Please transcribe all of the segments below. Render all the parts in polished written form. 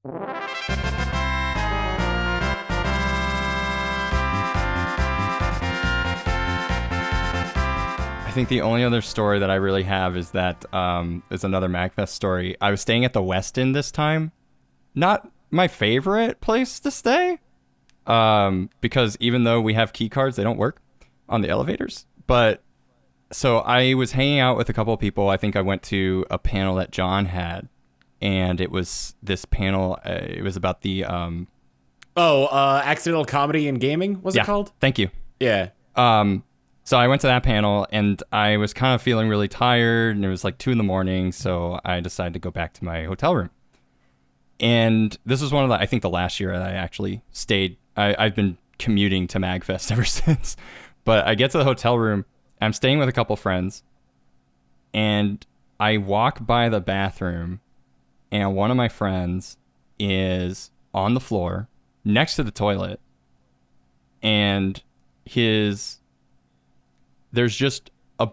I think the only other story that I really have is that is another MagFest story. I was staying at the Westin this time. Not my favorite place to stay, because even though we have key cards, they don't work on the elevators. But so I was hanging out with a couple of people. I think I went to a panel that John had, and it was this panel. It was about the accidental comedy in gaming. Was it called? Thank you. Yeah. So I went to that panel, and I was kind of feeling really tired, and it was like 2 a.m, so I decided to go back to my hotel room. And this was one of the, I think the last year that I actually stayed. I've been commuting to MagFest ever since. But I get to the hotel room, I'm staying with a couple friends, and I walk by the bathroom, and one of my friends is on the floor next to the toilet, and there's just a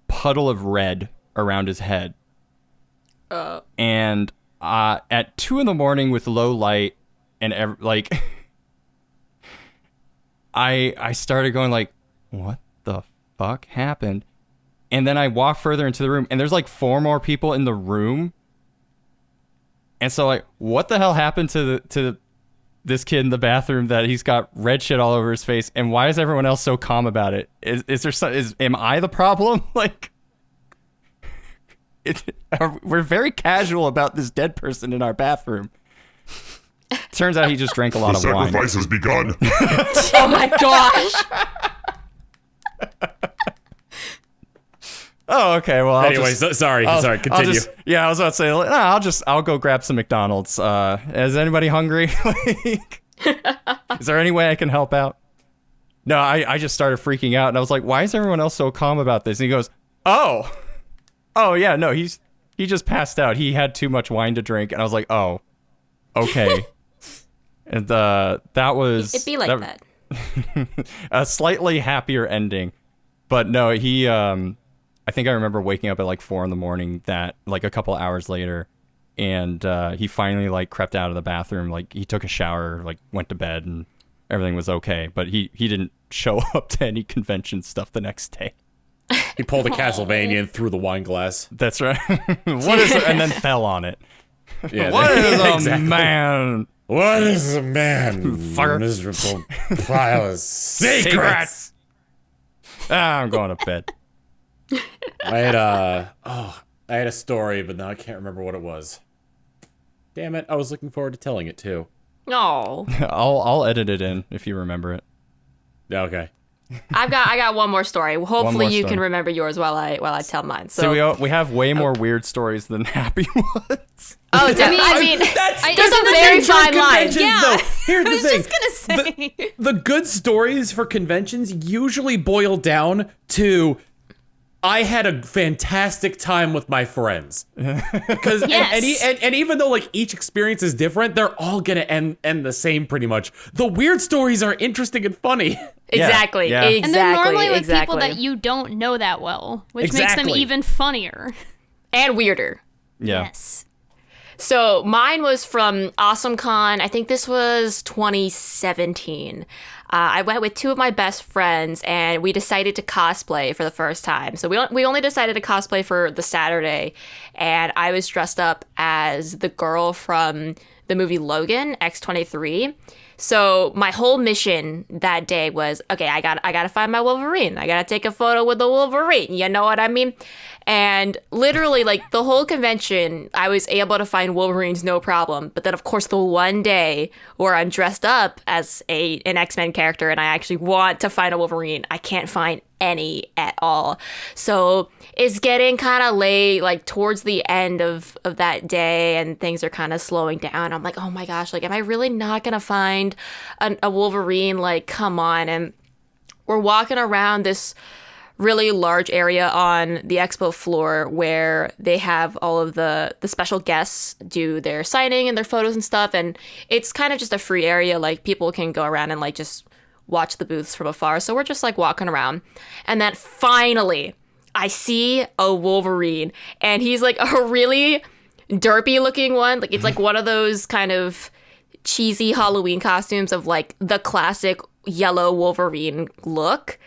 puddle of red around his head. And at 2 a.m. with low light and I started going like, what the fuck happened? And then I walk further into the room, and there's like 4 more people in the room. And so like, what the hell happened to this kid in the bathroom that he's got red shit all over his face, and why is everyone else so calm about it? Am I the problem? Like, we're very casual about this dead person in our bathroom. Turns out he just drank a lot of wine. The sacrifice has begun. Oh my gosh. Oh, okay. Well, sorry. Continue. I was about to say, I'll go grab some McDonald's. Is anybody hungry? Is there any way I can help out? No, I just started freaking out, and I was like, why is everyone else so calm about this? And he goes, oh yeah, no, he just passed out. He had too much wine to drink. And I was like, oh, okay. And that was... It'd be like that. A slightly happier ending. But no, he... I think I remember waking up at like 4 a.m. that like a couple hours later, and he finally like crept out of the bathroom. Like he took a shower, like went to bed, and everything was okay. But he didn't show up to any convention stuff the next day. He pulled a Castlevania and threw the wine glass. That's right. What is it? And then fell on it. Yeah, what is a man? What is a man? Miserable pile of secrets. I'm going to bed. I had a story, but now I can't remember what it was. Damn it! I was looking forward to telling it too. No. I'll edit it in if you remember it. Okay. I got one more story. Hopefully you can remember yours while I tell mine. So we have way more weird stories than happy ones. Oh, I mean, there's a very fine line. Yeah. Though. Here's the thing. I was just gonna say the good stories for conventions usually boil down to, I had a fantastic time with my friends. Because yes. and even though like each experience is different, they're all gonna end the same pretty much. The weird stories are interesting and funny. Exactly. Yeah. Exactly. And they're normally with people that you don't know that well, which makes them even funnier. And weirder. Yeah. Yes. So mine was from AwesomeCon. I think this was 2017. I went with 2 of my best friends, and we decided to cosplay for the first time. So we only decided to cosplay for the Saturday, and I was dressed up as the girl from the movie Logan, X-23. So my whole mission that day was, okay, I gotta find my Wolverine. I gotta take a photo with the Wolverine. You know what I mean? And literally, like, the whole convention, I was able to find Wolverines no problem. But then, of course, the one day where I'm dressed up as an X-Men character and I actually want to find a Wolverine, I can't find any at all. So it's getting kind of late, like towards the end of that day, and things are kind of slowing down. I'm like, oh my gosh, like, am I really not gonna find a Wolverine? Like, come on. And we're walking around this really large area on the expo floor where they have all of the special guests do their signing and their photos and stuff, and it's kind of just a free area. Like, people can go around and like just watch the booths from afar. So we're just like walking around, and then finally I see a Wolverine, and he's like a really derpy looking one. Like it's like one of those kind of cheesy Halloween costumes of like the classic yellow Wolverine look.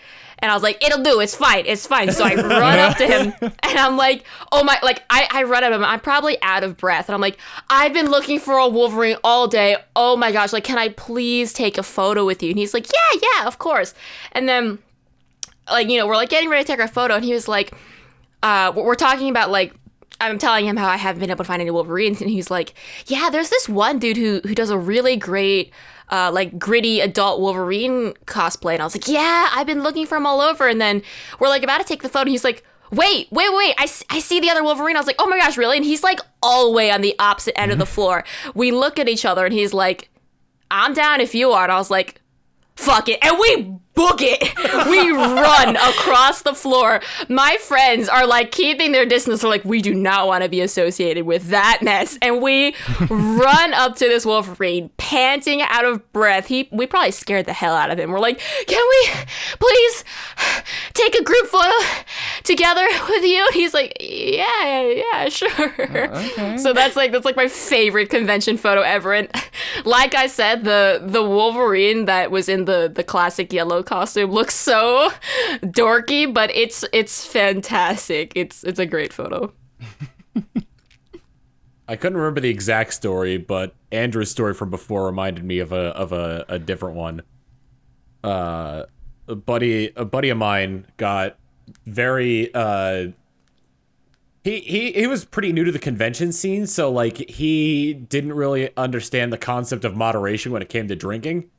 And I was like, it'll do. It's fine. It's fine. So I run up to him and I'm like, oh my, like I run up to him. I'm probably out of breath. And I'm like, I've been looking for a Wolverine all day. Oh my gosh. Like, can I please take a photo with you? And he's like, yeah, of course. And then like, you know, we're like getting ready to take our photo. And he was like, we're talking about like, I'm telling him how I haven't been able to find any Wolverines, and he's like, yeah, there's this one dude who does a really great, like gritty adult Wolverine cosplay. And I was like, yeah, I've been looking for him all over. And then we're like about to take the photo, and he's like, wait, I see the other Wolverine. I was like, oh my gosh, really? And he's like all the way on the opposite end of the floor. We look at each other, and he's like, I'm down if you are. And I was like, fuck it. And we book it. We run across the floor. My friends are like keeping their distance. They're like, we do not want to be associated with that mess. And we run up to this Wolverine, panting out of breath. We probably scared the hell out of him. We're like, can we please take a group photo together with you? And he's like, yeah, sure. Okay. So that's like my favorite convention photo ever. And like I said, the Wolverine that was in the classic yellow costume looks so dorky, but it's fantastic. It's a great photo. I couldn't remember the exact story, but Andrew's story from before reminded me of a different one. A buddy of mine got very he was pretty new to the convention scene, so like he didn't really understand the concept of moderation when it came to drinking.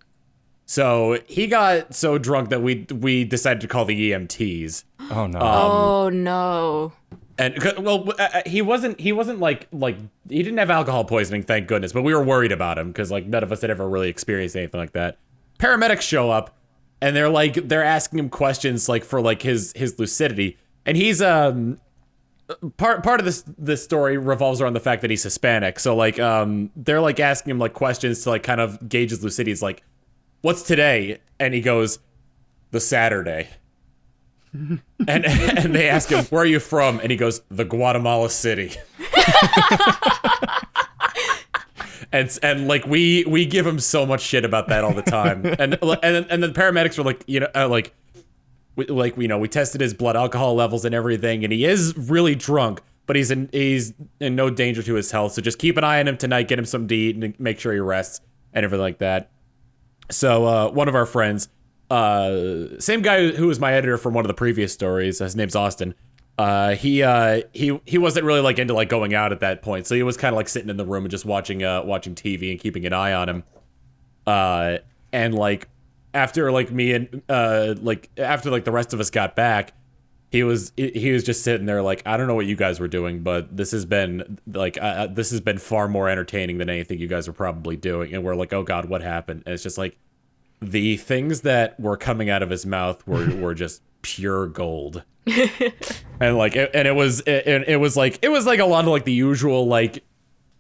So he got so drunk that we decided to call the EMTs. Oh no! Oh no! And well, he wasn't like he didn't have alcohol poisoning, thank goodness. But we were worried about him because like none of us had ever really experienced anything like that. Paramedics show up and they're asking him questions like for like his lucidity, and he's part of this story revolves around the fact that he's Hispanic. So like they're like asking him like questions to like kind of gauge his lucidity. It's like, what's today? And he goes, the Saturday. and they ask him, where are you from? And he goes, the Guatemala City. and like we give him so much shit about that all the time. And the paramedics were like, you know, we tested his blood alcohol levels and everything, and he is really drunk, but he's in no danger to his health. So just keep an eye on him tonight, get him some to eat, and make sure he rests and everything like that. So one of our friends, same guy who was my editor from one of the previous stories, his name's Austin. He wasn't really like into like going out at that point, so he was kind of like sitting in the room and just watching TV and keeping an eye on him. And like after like me and like after like the rest of us got back, he was just sitting there like, I don't know what you guys were doing, but this has been like this has been far more entertaining than anything you guys were probably doing. And we're like, oh God, what happened? And it's just like the things that were coming out of his mouth were just pure gold. And like it was like a lot of like the usual like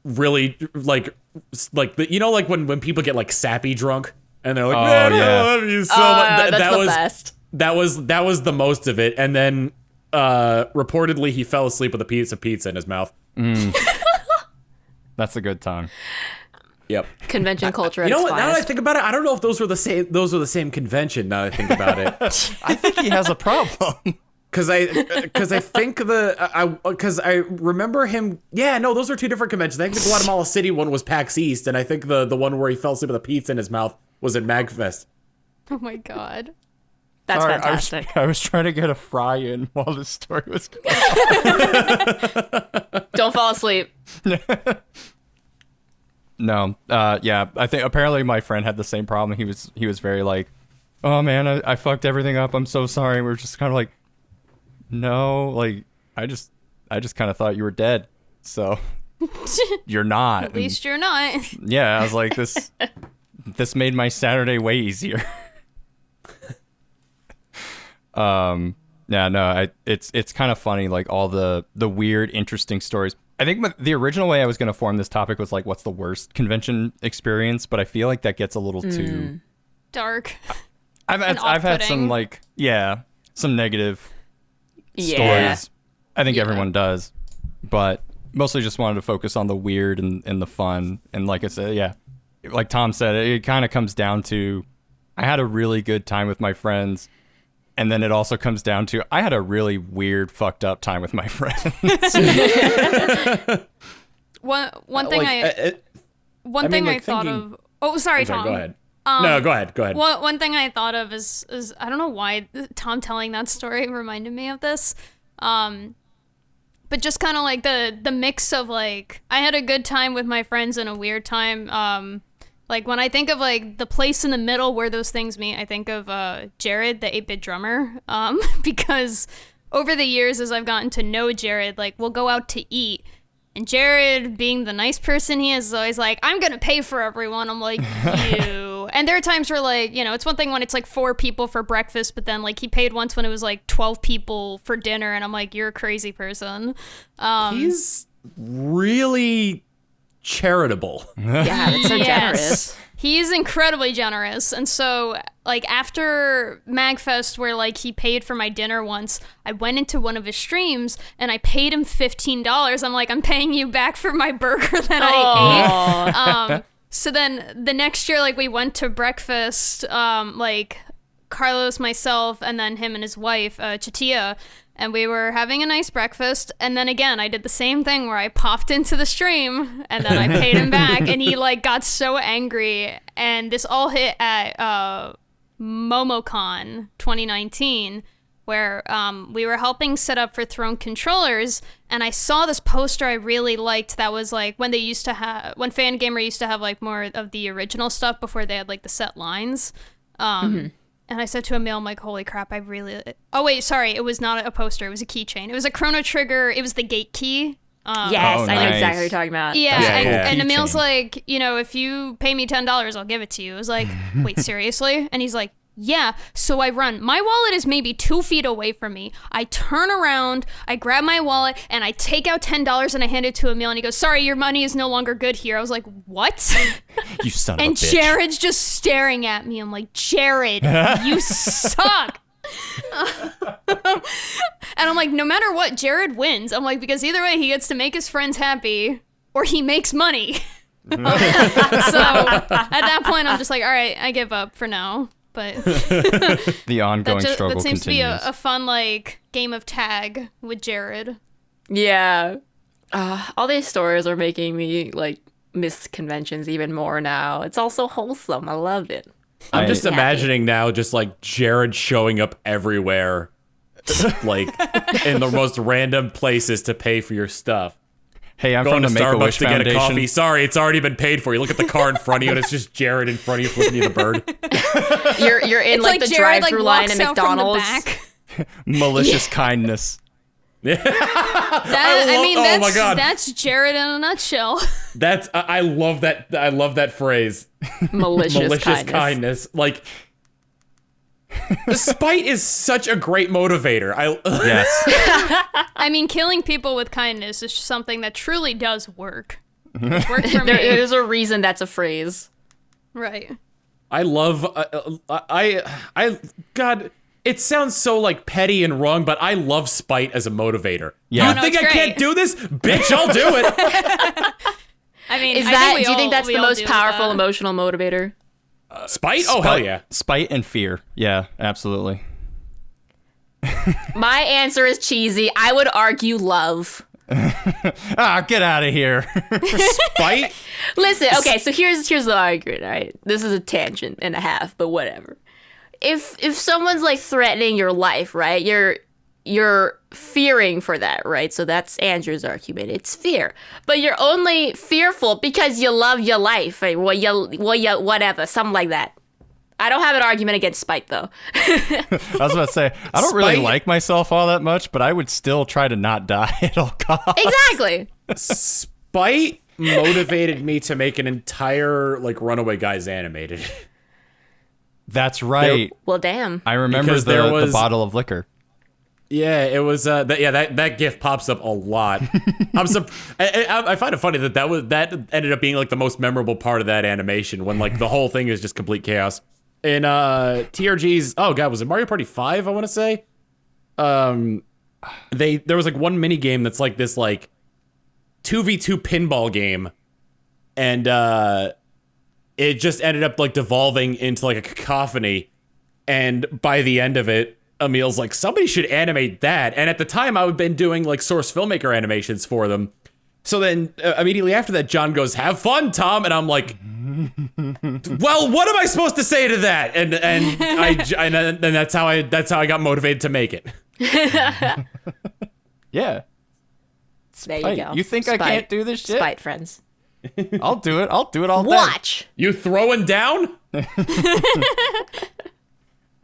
really like you know, like when people get like sappy drunk and they're like, man, I love you so much. That's the best. That was the most of it. And then reportedly he fell asleep with a piece of pizza in his mouth. That's a good time. Yep. Convention culture. You know what? Now that I think about it, I don't know if those were the same convention. Now that I think about it, I think he has a problem. Because I think because I remember him. Yeah, no, those are two different conventions. I think the Guatemala City one was PAX East, and I think the one where he fell asleep with a pizza in his mouth was at MagFest. Oh my God. That's Sorry, fantastic. I was trying to get a fry in while this story was going on. Don't fall asleep. No, yeah, I think apparently my friend had the same problem. He was very like, oh man, I fucked everything up. I'm so sorry. We're just kind of like, no, like I just kind of thought you were dead. So you're not. At least you're not. Yeah, I was like, this made my Saturday way easier. Yeah, no, it's kind of funny, like all the weird, interesting stories. I think the original way I was going to form this topic was like, what's the worst convention experience? But I feel like that gets a little too dark. I've had some like, some negative stories. I think everyone does, but mostly just wanted to focus on the weird and the fun. And like I said, yeah, like Tom said, it kind of comes down to I had a really good time with my friends. And then it also comes down to I had a really weird, fucked up time with my friends. One thing I thought of. Oh, sorry, Tom. Go ahead. No, go ahead. Go ahead. One thing I thought of is I don't know why Tom telling that story reminded me of this. But just kind of like the mix of like I had a good time with my friends and a weird time. Like when I think of like the place in the middle where those things meet, I think of Jared, the 8-bit drummer. Because over the years as I've gotten to know Jared, like we'll go out to eat. And Jared, being the nice person he is always like, I'm going to pay for everyone. I'm like, you. And there are times where, like, you know, it's one thing when it's like 4 people for breakfast, but then, like, he paid once when it was like 12 people for dinner. And I'm like, you're a crazy person. He's really charitable. Yeah, that's so generous. He is incredibly generous. And so, like, after MagFest, where, like, he paid for my dinner once, I went into one of his streams, and I paid him $15. I'm like, I'm paying you back for my burger that I ate. So then the next year, like, we went to breakfast, like, Carlos, myself, and then him and his wife, Chatia, and we were having a nice breakfast, and then again, I did the same thing where I popped into the stream, and then I paid him back, and he, like, got so angry, and this all hit at MomoCon 2019, where we were helping set up for Throne controllers, and I saw this poster I really liked that was, like, when Fangamer used to have, like, more of the original stuff before they had, like, the set lines, And I said to Emil, I'm like, holy crap, I really... Oh, wait, sorry. It was not a poster. It was a keychain. It was a Chrono Trigger. It was the gate key. Yes, I know exactly what you're talking about. Yeah, and cool. Emil's like, you know, if you pay me $10, I'll give it to you. I was like, wait, seriously? And he's like, yeah. So I run. My wallet is maybe 2 feet away from me. I turn around, I grab my wallet, and I take out $10 and I hand it to Emil, and he goes, sorry, your money is no longer good here. I was like, what? You son of a bitch. And Jared's just staring at me. I'm like, Jared, you suck. And I'm like, no matter what, Jared wins. I'm like, because either way, he gets to make his friends happy or he makes money. So at that point, I'm just like, all right, I give up for now. But the ongoing struggle that seems continues. to be a fun, like, game of tag with Jared. Yeah. All these stories are making me, like, miss conventions even more now. It's all so wholesome. I love it. I'm just imagining now just, like, Jared showing up everywhere, like, in the most random places to pay for your stuff. Hey, I'm Going from the to Make-A-Wish Starbucks to get a Foundation. coffee. Sorry, it's already been paid for. You look at the car in front of you, and it's just Jared in front of you flipping you the bird. You're in, like, the Jared, drive-through like, line walks at out from the McDonald's. back. Malicious kindness. Oh my God. That's Jared in a nutshell. I love that. I love that phrase. Malicious kindness. Like, the spite is such a great motivator. Yes. I mean, killing people with kindness is something that truly does work. It worked for me. There's a reason that's a phrase. Right. I love. God. It sounds so, like, petty and wrong, but I love spite as a motivator. Yeah. You think I can't do this? Bitch, I'll do it. I mean, Do you think that's the most powerful emotional motivator? Spite? Oh, hell yeah. Spite and fear. Yeah, absolutely. My answer is cheesy. I would argue love. Get out of here. Spite? Listen, okay, so here's the argument, all right? This is a tangent and a half, but whatever. If someone's, like, threatening your life, right? You're fearing for that, right? So that's Andrew's argument. It's fear. But you're only fearful because you love your life. Right? Whatever, something like that. I don't have an argument against spite, though. I was about to say, I don't really like myself all that much, but I would still try to not die at all costs. Exactly. Spite motivated me to make an entire, like, Runaway Guys animated. That's right. Well, damn. I remember the bottle of liquor. Yeah, it was. That GIF pops up a lot. I find it funny that ended up being, like, the most memorable part of that animation, when, like, the whole thing is just complete chaos. In TRG's, oh god, was it Mario Party 5? I want to say. There was, like, one mini game that's like this, like, 2v2 pinball game, and it just ended up like devolving into like a cacophony. And by the end of it, Emil's like, somebody should animate that. And at the time, I've been doing like Source Filmmaker animations for them. So then immediately after that, John goes, "Have fun, Tom." And I'm like, well, what am I supposed to say to that? And that's how I got motivated to make it. Yeah. There you go. You think I can't do this shit? Spite friends. I'll do it. I'll do it all day. Watch. You throwing down?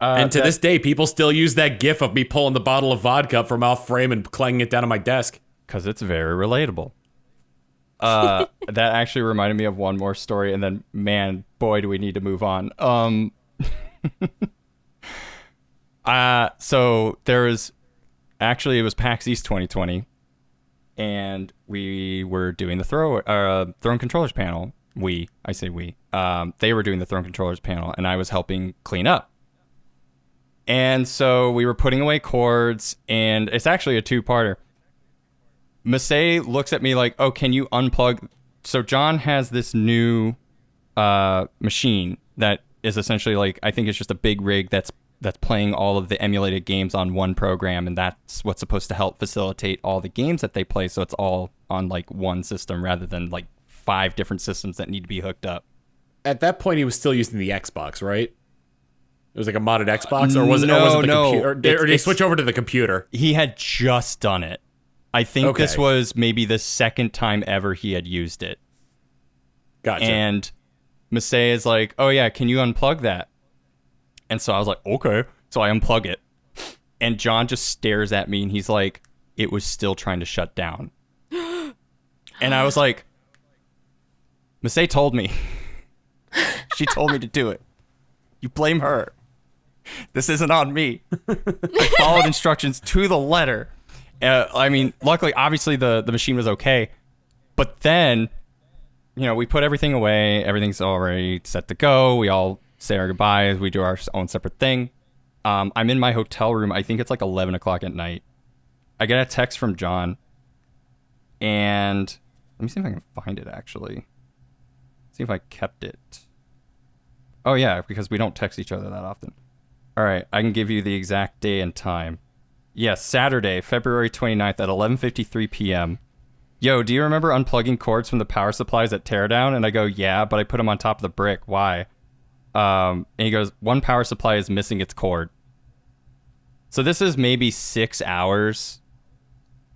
And to this day, people still use that gif of me pulling the bottle of vodka from off frame and clanging it down on my desk. Because it's very relatable. That actually reminded me of one more story, and then, man, boy, do we need to move on. So there was, actually, it was PAX East 2020, and we were doing the Throne Controllers panel. I say we. They were doing the Throne Controllers panel, and I was helping clean up. And so we were putting away cords, and it's actually a two-parter. Masay looks at me like, "Oh, can you unplug?" So John has this new machine that is essentially like, I think it's just a big rig that's playing all of the emulated games on one program, and that's what's supposed to help facilitate all the games that they play, so it's all on like one system rather than like 5 different systems that need to be hooked up. At that point, he was still using the Xbox, right? It was like a modded Xbox, or was it the computer? Or did he switch over to the computer? He had just done it. I think this was maybe the second time ever he had used it. Gotcha. And Masay is like, "Oh yeah, can you unplug that?" And so I was like, "Okay." So I unplug it. And John just stares at me and he's like, "It was still trying to shut down." And I was like, "Masay told me." She told me to do it. You blame her. This isn't on me. I followed instructions to the letter. I mean, luckily, obviously, the machine was okay. But then, we put everything away. Everything's already set to go. We all say our goodbyes. We do our own separate thing. I'm in my hotel room. I think it's like 11 o'clock at night. I get a text from John. And let me see if I can find it, actually. See if I kept it. Oh, yeah, because we don't text each other that often. All right, I can give you the exact day and time. Yes, Saturday, February 29th at 11:53 p.m. "Yo, do you remember unplugging cords from the power supplies at Teardown?" And I go, "Yeah, but I put them on top of the brick. Why?" And he goes, "One power supply is missing its cord." So this is maybe 6 hours,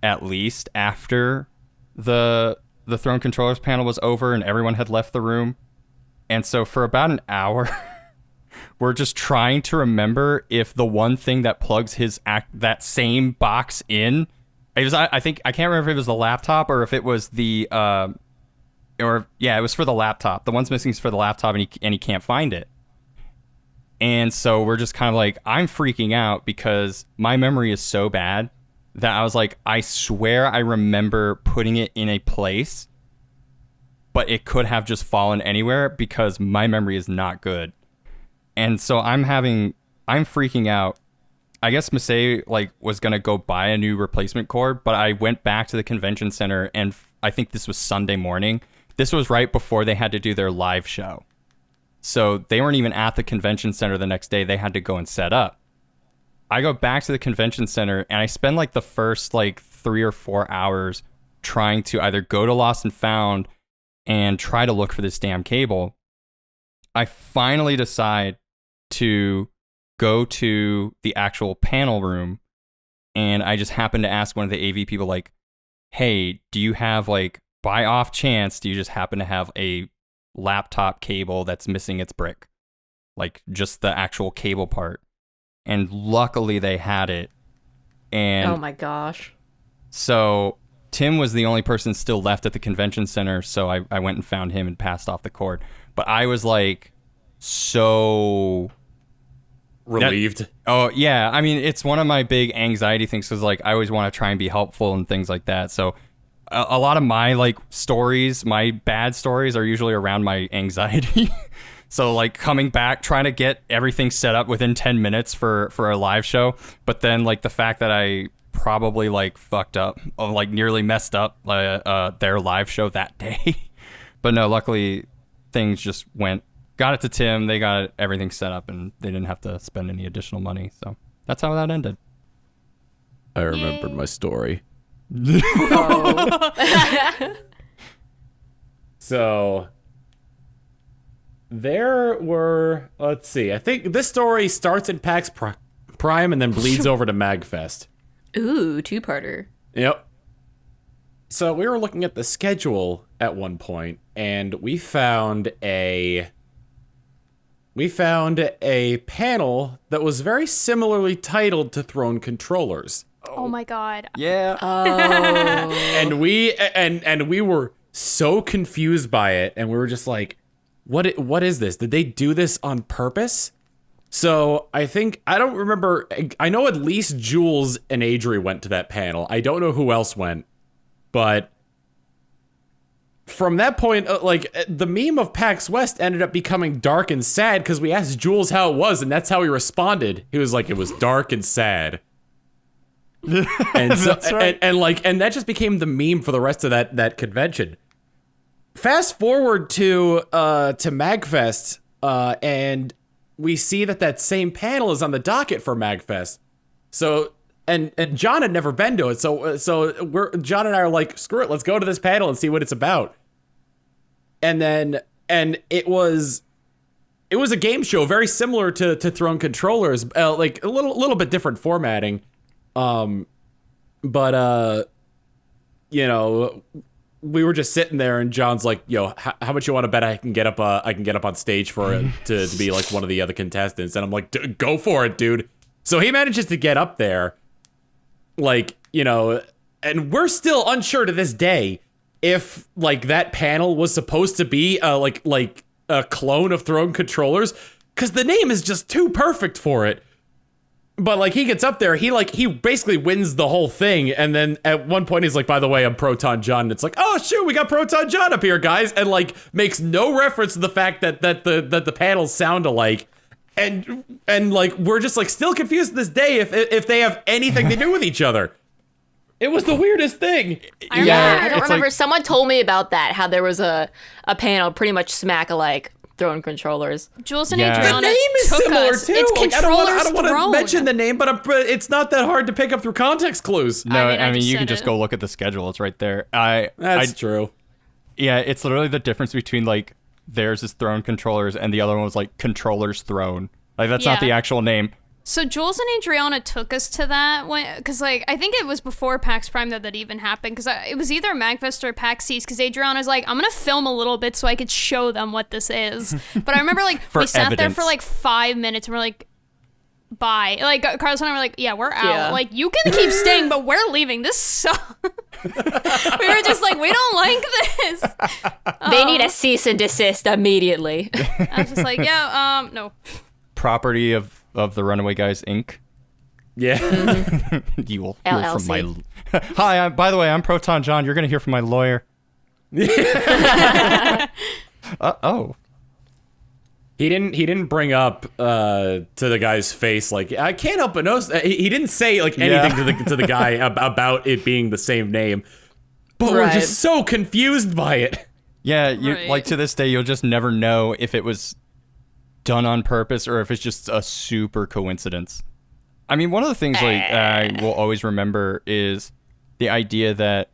at least, after the Throne Controllers panel was over and everyone had left the room. And so for about an hour, we're just trying to remember if the one thing that plugs that same box in, I think, I can't remember if it was the laptop or if it was it was for the laptop. The one's missing is for the laptop, and he can't find it. And so we're just kind of like, I'm freaking out because my memory is so bad that I was like, I swear I remember putting it in a place, but it could have just fallen anywhere because my memory is not good. And so I'm freaking out. I guess Masay was going to go buy a new replacement cord, but I went back to the convention center, and I think this was Sunday morning. This was right before they had to do their live show. So they weren't even at the convention center the next day. They had to go and set up. I go back to the convention center, and I spend the first 3 or 4 hours trying to either go to Lost and Found and try to look for this damn cable. I finally decide to go to the actual panel room, and I just happen to ask one of the AV people, "Hey, do you have, by off chance, do you just happen to have a laptop cable that's missing its brick? Just the actual cable part?" And luckily they had it. And oh my gosh. So Tim was the only person still left at the convention center, so I went and found him and passed off the cord. But I was so relieved. Oh yeah, I mean, it's one of my big anxiety things because I always want to try and be helpful and things like that. So a lot of my stories, my bad stories, are usually around my anxiety. So coming back, trying to get everything set up within 10 minutes for a live show, but then the fact that I probably like fucked up, like nearly messed up their live show that day. But no, luckily things just got it to Tim. They got everything set up and they didn't have to spend any additional money. So that's how that ended. I remembered my story. So there were, let's see, I think this story starts in PAX Prime and then bleeds over to MagFest. Ooh, two-parter. Yep. So we were looking at the schedule at one point, and we found a panel that was very similarly titled to Throne Controllers. Oh my god. Yeah. And we were so confused by it, and we were just like, what is this? Did they do this on purpose? So I don't remember. I know at least Jules and Adri went to that panel. I don't know who else went, but from that point, the meme of PAX West ended up becoming dark and sad because we asked Jules how it was, and that's how he responded. He was like, it was dark and sad. And so, that's right. and that just became the meme for the rest of that convention. Fast forward to MagFest, and we see that same panel is on the docket for MagFest. So, and John had never been to it, so John and I are like, screw it, let's go to this panel and see what it's about. And it was a game show very similar to Throne Controllers, like a little bit different formatting. But we were just sitting there, and John's like, "Yo, how much you want to bet I can get up on stage for it to be like one of the other contestants?" And I'm like, "Go for it, dude." So he manages to get up there, and we're still unsure to this day if like that panel was supposed to be like a clone of Throne Controllers, because the name is just too perfect for it. But like he gets up there, he basically wins the whole thing, and then at one point he's like, "By the way, I'm Proton John." And it's like, "Oh shoot, we got Proton John up here, guys," and like makes no reference to the fact that the panels sound alike, and like we're just like still confused to this day if they have anything to do with each other. It was the weirdest thing. I don't remember. Like, someone told me about that. How there was a panel pretty much smack alike. Throne Controllers. Jules and Adriana. The name is similar us. too. It's like, I don't want to Throne. mention the name, but it's not that hard to pick up through context clues. No, I mean just you can said just it. go look at the schedule. It's right there. That's true. Yeah, it's literally the difference between like theirs is Throne Controllers and the other one was like Controllers Throne. Like that's not the actual name. So Jules and Adriana took us to that because like I think it was before PAX Prime that even happened, because it was either MagFest or PAX East, because Adriana's like, I'm gonna film a little bit so I could show them what this is. But I remember like we sat there for like 5 minutes and we're like, bye. Like Carlos and I were like, yeah, we're out. Yeah. Like you can keep staying, but we're leaving. This sucks. We were just like, we don't like this. They need a cease and desist immediately. I was just like, yeah, no. Property of the Runaway Guys Inc. Yeah. you will hear from my. LLC. Hi, by the way, I'm Proton John. You're gonna hear from my lawyer. Oh. He didn't bring up to the guy's face, like, I can't help but notice. He didn't say like anything to the guy about it being the same name, but we're just so confused by it. Yeah, Right. like to this day, you'll just never know if it was done on purpose or if it's just a super coincidence. I mean, one of the things like I will always remember is the idea that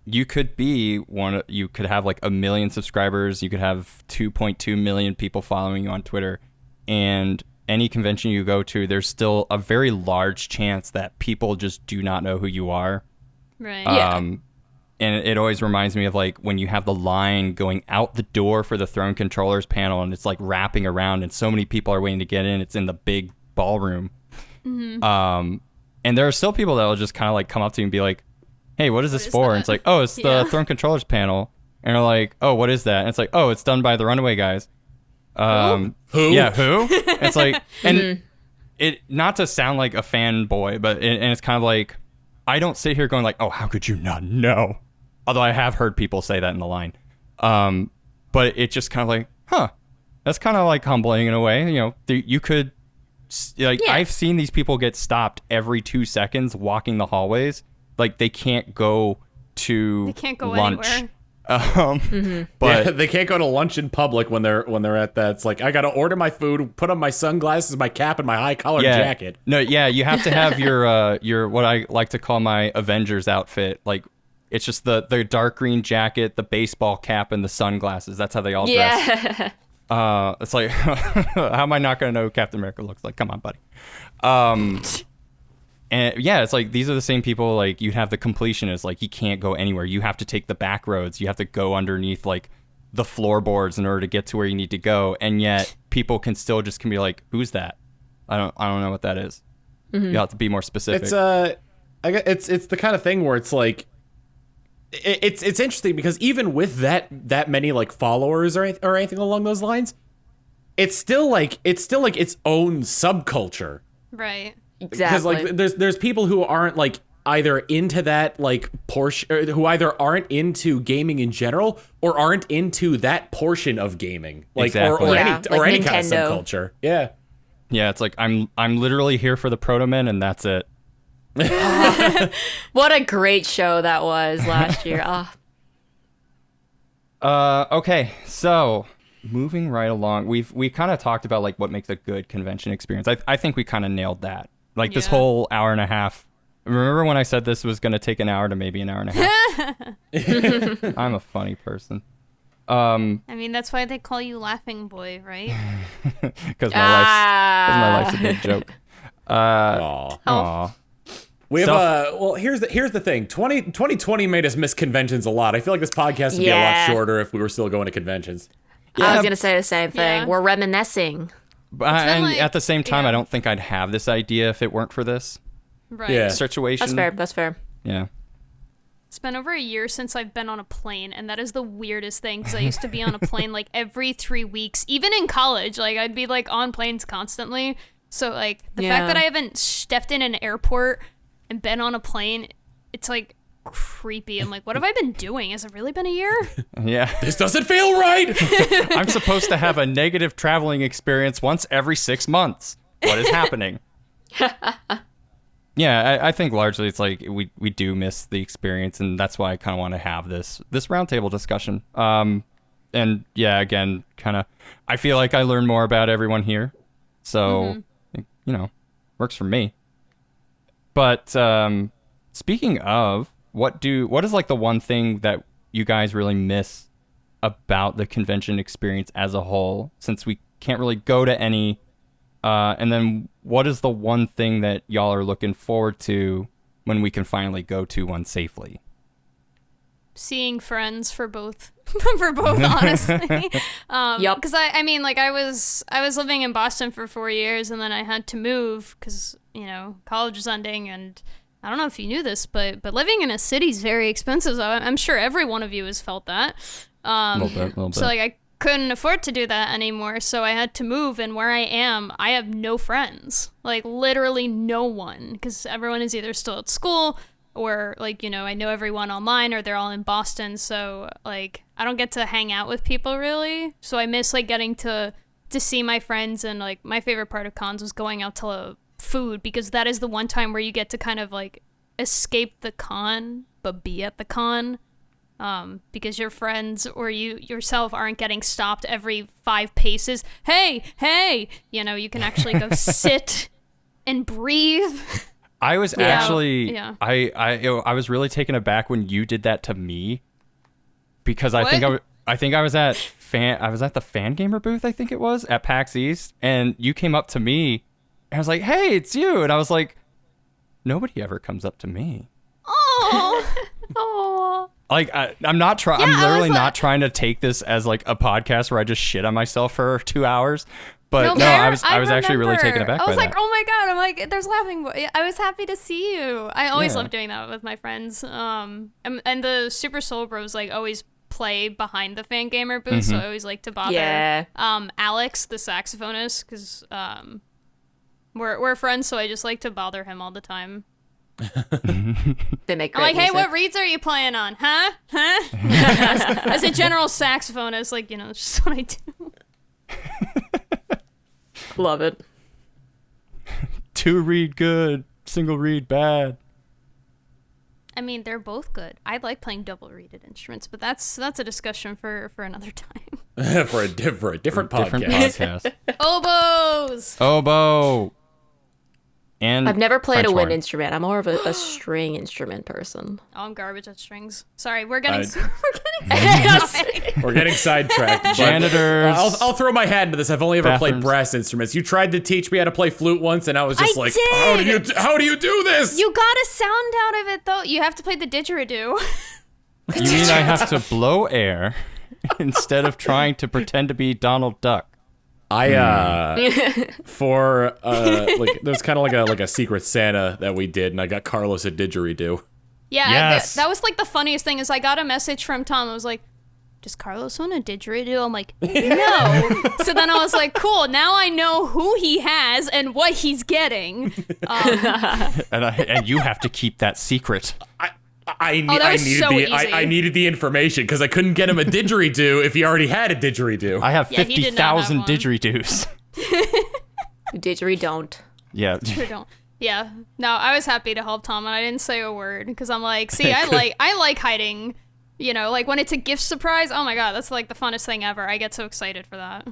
you could have like 1 million subscribers, you could have 2.2 million people following you on Twitter, and any convention you go to, there's still a very large chance that people just do not know who you are. Right. And it always reminds me of like when you have the line going out the door for the Throne Controllers panel and it's like wrapping around and so many people are waiting to get in. It's in the big ballroom. Mm-hmm. And there are still people that will just kind of like come up to you and be like, "Hey, what is this for?" And it's like, "Oh, it's the Throne Controllers panel." And they're like, "Oh, what is that?" And it's like, "Oh, it's done by the Runaway Guys." Who? Yeah, who? It's like, and it, not to sound like a fanboy, but and it's kind of like, I don't sit here going like, "Oh, how could you not know?" Although I have heard people say that in the line. But it's just kind of like, huh, that's kind of like humbling in a way. You know, you could like Yeah. I've seen these people get stopped every 2 seconds walking the hallways. Like they can't go to They can't go lunch. anywhere. But Yeah, they can't go to lunch in public when they're at that. It's like, I gotta order my food, put on my sunglasses, my cap, and my high collared jacket. No, yeah, you have to have your what I like to call my Avengers outfit. Like it's just the dark green jacket, the baseball cap, and the sunglasses. That's how they all dress. Yeah. It's like, how am I not gonna know who Captain America looks like? Come on, buddy. And yeah, it's like these are the same people. Like you have the completionists. Like he can't go anywhere. You have to take the back roads. You have to go underneath like the floorboards in order to get to where you need to go. And yet people can still just can be like, who's that? I don't know what that is. You have to be more specific. It's the kind of thing where it's like, it's interesting because even with that many like followers or anything along those lines, it's still like its own subculture. Right. Exactly. Because like there's people who aren't like either into that like portion, or who either aren't into gaming in general or aren't into that portion of gaming, like Exactly. or Yeah, any like any kind of Nintendo. subculture. Yeah. Yeah, it's like I'm literally here for the Proto Men, and that's it. What a great show that was last year. Okay, so moving right along, we kind of talked about like what makes a good convention experience. I think we kind of nailed that. Like this Yeah. whole hour and a half. Remember when I said this was going to take an hour to maybe an hour and a half? I'm a funny person. I mean, that's why they call you Laughingboy, right? Because my life's a big joke. Aw. Aw. We have well, here's the thing. 2020 made us miss conventions a lot. I feel like this podcast would be a lot Yeah. shorter if we were still going to conventions. I was gonna say the same thing. Yeah. We're reminiscing. But been and like- at the same time, yeah. I don't think I'd have this idea if it weren't for this Right. Yeah. situation. That's fair. Yeah. It's been over a year since I've been on a plane, and that is the weirdest thing because I used to be on a plane like every 3 weeks, even in college. Like I'd be like on planes constantly. So like the Yeah. fact that I haven't stepped in an airport and been on a plane, it's like creepy. I'm like, what have I been doing? Has it really been a year? Yeah. This doesn't feel right. I'm supposed to have a negative traveling experience once every 6 months. What is happening? Yeah, I think largely it's like we do miss the experience, and that's why I kind of want to have this roundtable discussion. And yeah, again, kind of, I feel like I learn more about everyone here, so you know, works for me. But speaking of, what is like the one thing that you guys really miss about the convention experience as a whole, since we can't really go to any? And then what is the one thing that y'all are looking forward to when we can finally go to one safely? Seeing friends for both honestly. Yup. Because I mean, like I was living in Boston for 4 years, and then I had to move because college was ending, and I don't know if you knew this, but living in a city is very expensive. So I'm sure every one of you has felt that. A little bit. So like I couldn't afford to do that anymore, so I had to move, and where I am, I have no friends. Like literally no one, because everyone is either still at school or like, I know everyone online, or they're all in Boston, so like I don't get to hang out with people really. So I miss like getting to see my friends, and like my favorite part of cons was going out to food, because that is the one time where you get to kind of like escape the con but be at the con. Because your friends or you yourself aren't getting stopped every 5 paces. Hey, you can actually go sit and breathe. I was actually, Yeah. I was really taken aback when you did that to me, because I think What? I think I was at the Fan Gamer booth, I think it was, at PAX East, and you came up to me, and I was like, "Hey, it's you," and I was like, "Nobody ever comes up to me." Oh, Like I'm not trying. Yeah, I'm I literally was not like- trying to take this as like a podcast where I just shit on myself for 2 hours. But no, fair. I was actually really taken remember. aback I was by like, that. oh my god! I'm like, there's Laughingboy. I was happy to see you. I always Yeah. love doing that with my friends. And the Super Soul Bros like always play behind the Fan Gamer booth, so I always like to bother. Yeah. Alex, the saxophonist, because we're friends, so I just like to bother him all the time. They make I'm great like, hey, music. what reeds are you playing on? Huh? as a general saxophonist, like, it's just what I do. Love it. two reed good, single reed bad. I mean, they're both good. I like playing double-reeded instruments, but that's a discussion for another time. for a different podcast. podcast. Oboes! Oboe. And I've never played French a wind horn. instrument. I'm more of a string instrument person. Oh, I'm garbage at strings. Sorry, we're getting We're getting sidetracked. but, Janitors. I'll throw my hat into this. I've only ever played Bathrooms. brass instruments. You tried to teach me how to play flute once, and I was just I like, did! how do you do this? You got a sound out of it, though. You have to play the didgeridoo. You mean I have to blow air instead of trying to pretend to be Donald Duck? For like there's kind of like a secret Santa that we did, and I got Carlos a didgeridoo. Yeah, Yes. that was like the funniest thing is I got a message from Tom. I was like, does Carlos want a didgeridoo? I'm like, no. So then I was like, cool. Now I know who he has and what he's getting. And you have to keep that secret. I that was so easy. needed the information because I couldn't get him a didgeridoo if he already had a didgeridoo. I have Yeah, he did not have 50,000 one. didgeridoos. Didgeridoo don't. Yeah. Sure don't. Yeah. No, I was happy to help Tom, and I didn't say a word because I'm like, see, I like hiding. You know, like when it's a gift surprise. Oh my god, that's like the funnest thing ever. I get so excited for that.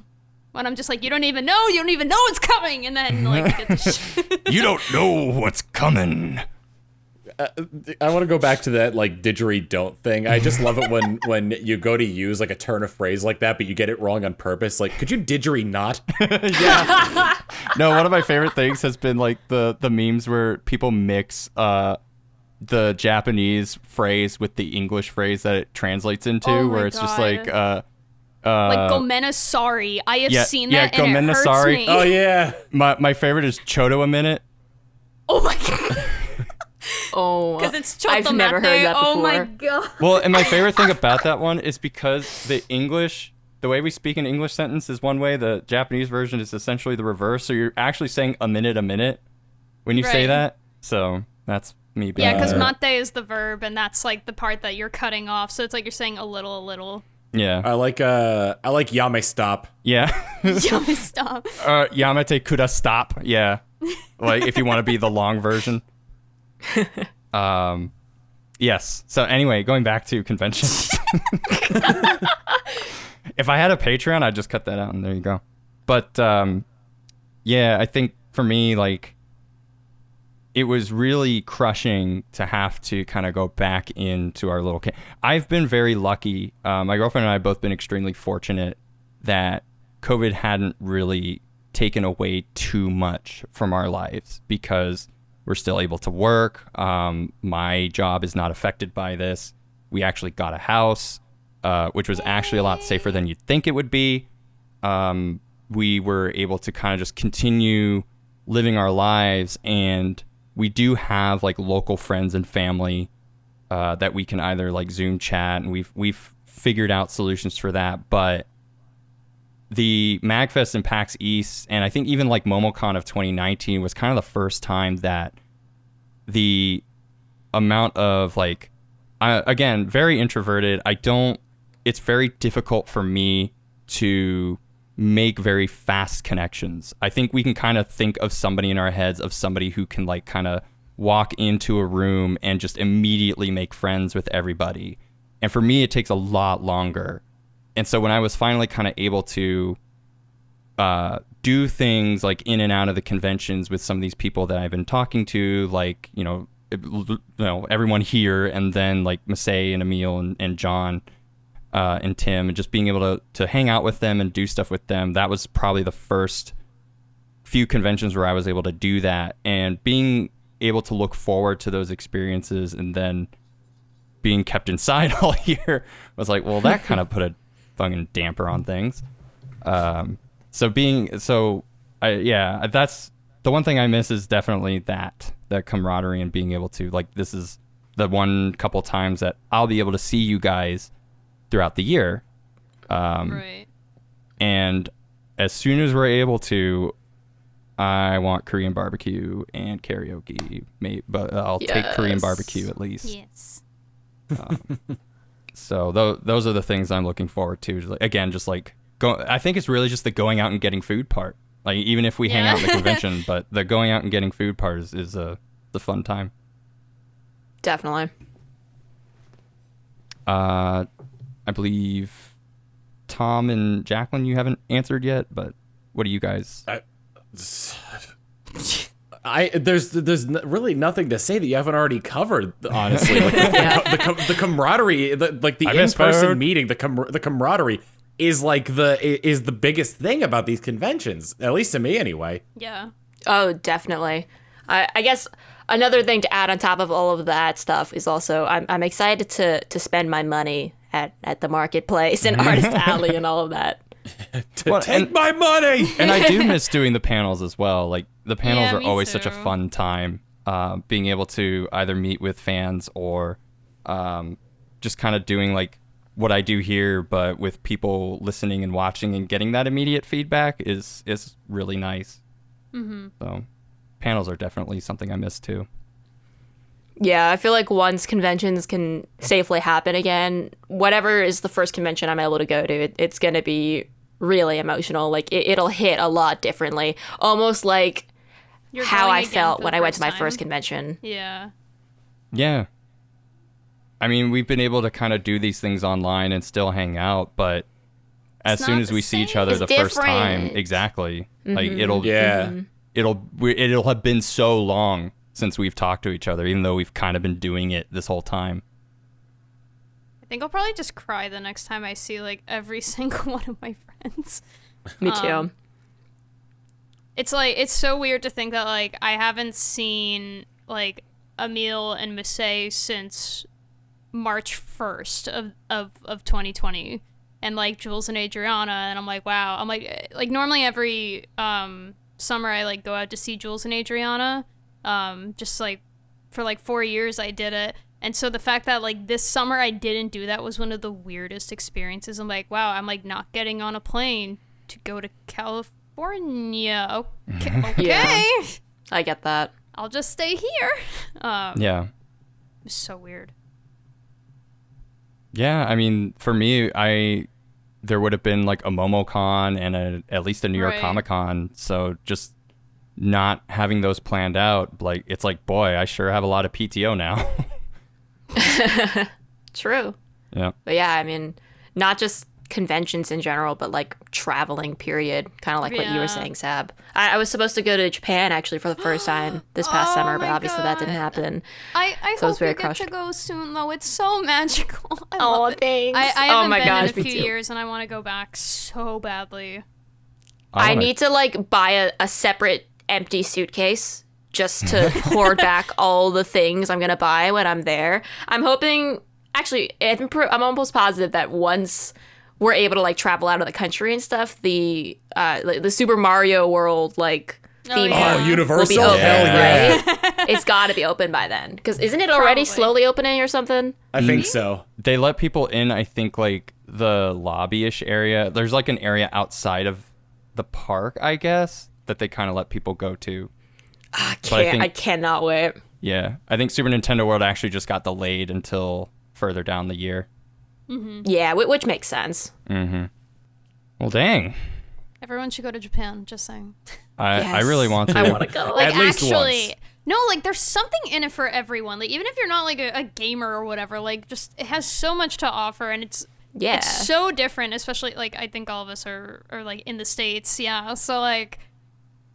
When I'm just like, you don't even know it's coming, and then like you get the shit. You don't know what's coming. I want to go back to that like didgeridoo thing. I just love it when you go to use like a turn of phrase like that, but you get it wrong on purpose. Like, could you didgeridoo not? No, one of my favorite things has been like the memes where people mix the Japanese phrase with the English phrase that it translates into, Oh my where it's just God. like Like Gomena sorry. I have seen that and Gomena it hurts sorry. me. Oh yeah. my favorite is Chodo a minute. Oh my god. Oh, Because it's I've never heard that before. Oh my god. Well, and my favorite thing about that one is because the way we speak an English sentence is one way, the Japanese version is essentially the reverse. So you're actually saying a minute when you say Right. that. So that's me being Yeah, because mate is the verb, and that's like the part that you're cutting off. So it's like you're saying a little. Yeah. I like Yame stop. Yeah. Yummy stop. Yamete kuda stop. Yeah. Like if you want to be the long version. Yes. So anyway, going back to conventions. If I had a Patreon, I'd just cut that out and there you go. But yeah, I think for me, like, it was really crushing to have to kind of go back into our little I've been very lucky. My girlfriend and I have both been extremely fortunate that COVID hadn't really taken away too much from our lives because we're still able to work. My job is not affected by this. We actually got a house, which was actually a lot safer than you'd think it would be. We were able to kind of just continue living our lives, and we do have like local friends and family that we can either like Zoom chat, and we've figured out solutions for that. But the MagFest and PAX East, and I think even like MomoCon of 2019 was kind of the first time that the amount of like, again, very introverted. It's very difficult for me to make very fast connections. I think we can kind of think of somebody in our heads of somebody who can like kind of walk into a room and just immediately make friends with everybody. And for me, it takes a lot longer. And so when I was finally kind of able to do things like in and out of the conventions with some of these people that I've been talking to, like, everyone here, and then like Masay and Emil and John and Tim, and just being able to hang out with them and do stuff with them, that was probably the first few conventions where I was able to do that. And being able to look forward to those experiences and then being kept inside all year was like, well, that kind of put a fucking damper on things. That's the one thing I miss is definitely that camaraderie and being able to, like, this is the one couple times that I'll be able to see you guys throughout the year. Right. And as soon as we're able to, I want Korean barbecue and karaoke, but I'll take Korean barbecue at least. Yes. So those are the things I'm looking forward to. Again, just like I think it's really just the going out and getting food part. Like even if we hang Yeah. out in the convention, but the going out and getting food part is the fun time. Definitely. I believe Tom and Jacqueline, you haven't answered yet, but what do you guys? There's really nothing to say that you haven't already covered. Honestly, like the camaraderie, the in-person meeting, the camaraderie is like the biggest thing about these conventions, at least to me anyway. Yeah. Oh, definitely. I guess another thing to add on top of all of that stuff is also I'm excited to spend my money at the marketplace and Artist Alley and all of that. Take my money. And I do miss doing the panels as well. Like the panels Yeah, are me always such a too. fun time. Being able to either meet with fans or just kind of doing like what I do here, but with people listening and watching and getting that immediate feedback is really nice. Mm-hmm. So panels are definitely something I miss too. Yeah, I feel like once conventions can safely happen again, whatever is the first convention I'm able to go to, it's going to be really emotional. Like it'll hit a lot differently, almost like You're how going I again felt for when the I went to my time. first convention. Yeah. Yeah. I mean, we've been able to kind of do these things online and still hang out, but as It's soon not as the we see each same. other It's the first time, different. exactly. Like it'll have been so long since we've talked to each other, even though we've kind of been doing it this whole time. I think I'll probably just cry the next time I see like every single one of my friends. Me too. It's like it's so weird to think that like I haven't seen like Emil and Massey since March 1st of 2020, and like Jules and Adriana, and I'm like, wow. I'm like normally every summer I like go out to see Jules and Adriana. Just like for like 4 years I did it. And so the fact that like this summer I didn't do that was one of the weirdest experiences. I'm like, wow, I'm like not getting on a plane to go to California. Okay. Yeah. I get that. I'll just stay here. Yeah. It's so weird. Yeah, I mean, for me, there would have been like a MomoCon and at least a New York Right. Comic Con. So just not having those planned out, like it's like, boy, I sure have a lot of PTO now. True. Yeah. But yeah, I mean, not just conventions in general, but like traveling period, kind of like what you Yeah. were saying, Sab. I was supposed to go to Japan actually for the first time this past Oh summer, but my obviously that didn't God. happen. I So I was hope very you get crushed. to go soon, though. It's so magical. I Oh, love it. thanks. I Oh haven't my been gosh, in me a few too. years, and I want to go back so badly. I wanna- need to like buy a separate empty suitcase just to hoard back all the things I'm gonna buy when I'm there. I'm hoping, actually, I'm almost positive that once we're able to like travel out of the country and stuff, the Super Mario World like theme yeah. park Oh, Universal? will be open, Hell yeah. right? It's got to be open by then, because isn't it already Probably. slowly opening or something? I think so. They let people in, I think, like the lobby-ish area. There's like an area outside of the park, I guess, that they kind of let people go to. I But I can't. think- I cannot wait. Yeah, I think Super Nintendo World actually just got delayed until further down the year. Yeah, which makes sense. Well, dang. Everyone should go to Japan. Just saying. I Yes. really want to. I want to go. Like At least actually, once. no, like there's something in it for everyone. Like even if you're not like a gamer or whatever, like just it has so much to offer, and it's Yeah. so different. Especially like I think all of us are like in the States, yeah. So like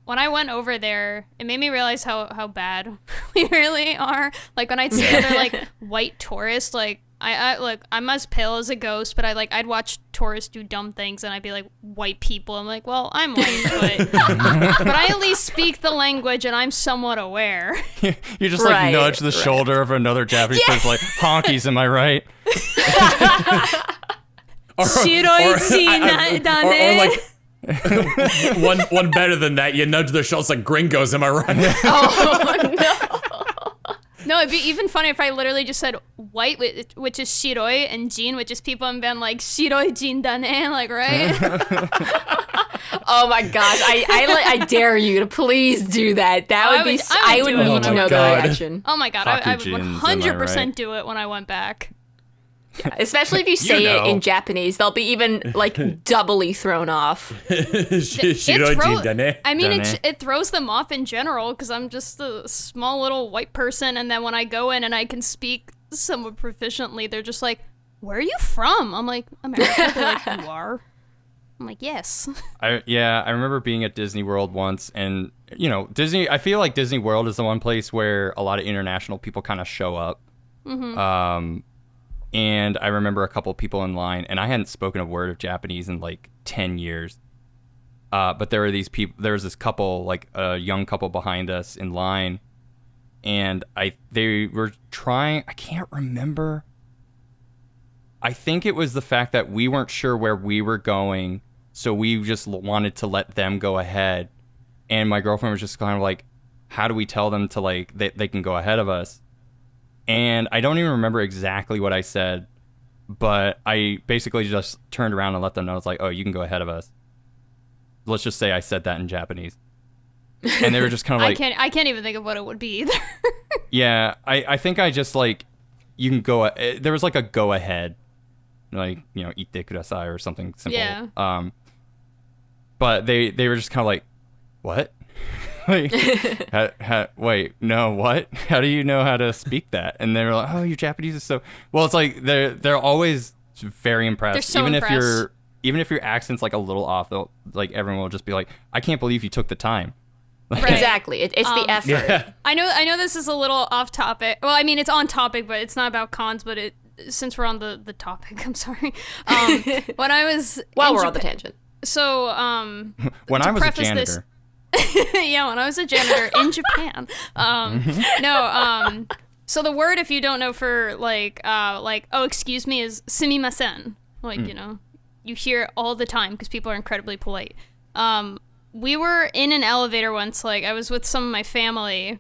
when I went over there, it made me realize how bad we really are. Like when I'd see other like white tourists, like I'm as pale as a ghost, but I'd watch tourists do dumb things, and I'd be like, white people. I'm like, well, I'm white, but I at least speak the language, and I'm somewhat aware. You just like Right, nudge the right. shoulder of another Japanese person, like honkies. Am I right? Or like one better than that. You nudge their shoulders like gringos. Am I right? No, it'd be even funny if I literally just said white, which is shiroi, and jin, which is people, and been like shiroi jin dane, like right. Oh my gosh! I dare you to please do that. That would be. I would do it need when to I know went the back. reaction. Oh my god, I would Hakujins, am I 100% right? do it when I went back. Especially if you say it in Japanese, they'll be even like doubly thrown off. It throws them off in general because I'm just a small little white person, and then when I go in and I can speak somewhat proficiently, they're just like, "Where are you from?" I'm like, "America." They're like, "You are?" I'm like, "Yes." I remember being at Disney World once, and Disney. I feel like Disney World is the one place where a lot of international people kind of show up. Mm-hmm. And I remember a couple of people in line, and I hadn't spoken a word of Japanese in like 10 years. But there were these people. There was this couple, like a young couple behind us in line, and they were trying. I can't remember. I think it was the fact that we weren't sure where we were going, so we just wanted to let them go ahead. And my girlfriend was just kind of like, "How do we tell them to like they can go ahead of us?" And I don't even remember exactly what I said, but I basically just turned around and let them know. It's like, "Oh, you can go ahead of us." Let's just say I said that in Japanese. And they were just kind of like... I can't even think of what it would be either. Yeah, I think I just like, you can go... There was like a go ahead. Like, ite kudasai or something simple. Yeah. But they were just kind of like, what? Like, wait, no, what? How do you know how to speak that? And they were like, "Oh, your Japanese is so..." Well, it's like they're always very impressed. They're so impressed. Even if your accent's like a little off, like everyone will just be like, "I can't believe you took the time." Right. Exactly. It's the effort. Yeah. I know this is a little off topic. Well, I mean, it's on topic, but it's not about cons, but since we're on the topic, I'm sorry. When I was we're on the tangent. So, when I was a janitor. Yeah, when I was a janitor in Japan. So the word, if you don't know, for like, "Oh, excuse me," is sumimasen. Like, you hear it all the time because people are incredibly polite. We were in an elevator once, like I was with some of my family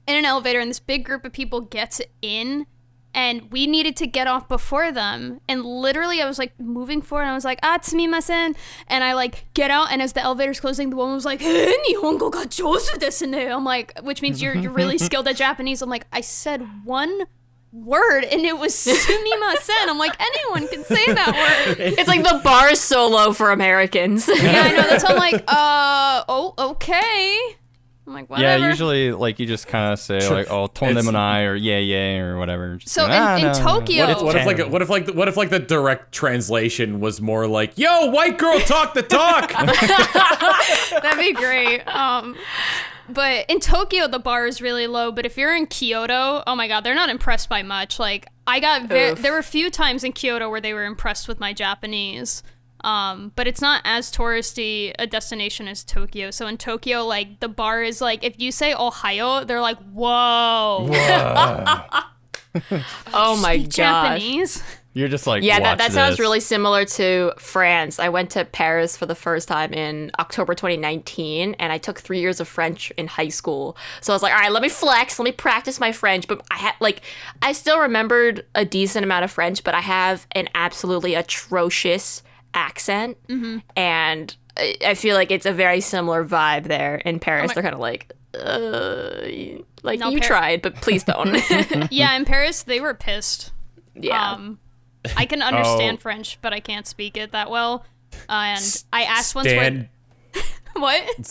in an elevator, and this big group of people gets in, and we needed to get off before them. And literally I was like moving forward, and I was like, "Tsumimasen," and I like get out, and as the elevator's closing, the woman was like, "Nihongo ga jouzu desu ne." I'm like, which means you're really skilled at Japanese. I'm like, I said one word and it was sumimasen. I'm like, anyone can say that word. It's like the bar is so low for Americans. Yeah, I know. That's why I'm like, okay. I'm like, whatever. Yeah, usually like you just kind of say like, "Oh, tondemonai," or "yeah," or whatever. Just so in Tokyo, what if the direct translation was more like, "Yo, white girl, talk the talk." That'd be great. But in Tokyo, the bar is really low. But if you're in Kyoto, oh my God, they're not impressed by much. Like there were a few times in Kyoto where they were impressed with my Japanese. But it's not as touristy a destination as Tokyo. So in Tokyo, like the bar is like, if you say "Ohayo," they're like, "Whoa." Oh my gosh. Japanese. You're just like, yeah, that sounds this. really similar to France. I went to Paris for the first time in October 2019, and I took 3 years of French in high school. So I was like, all right, let me flex, let me practice my French. But I still remembered a decent amount of French, but I have an absolutely atrocious accent, and I feel like it's a very similar vibe there in Paris. They're kind of like, you tried, but please don't. Yeah, in Paris, they were pissed. Yeah. I can understand French, but I can't speak it that well. And I asked once what?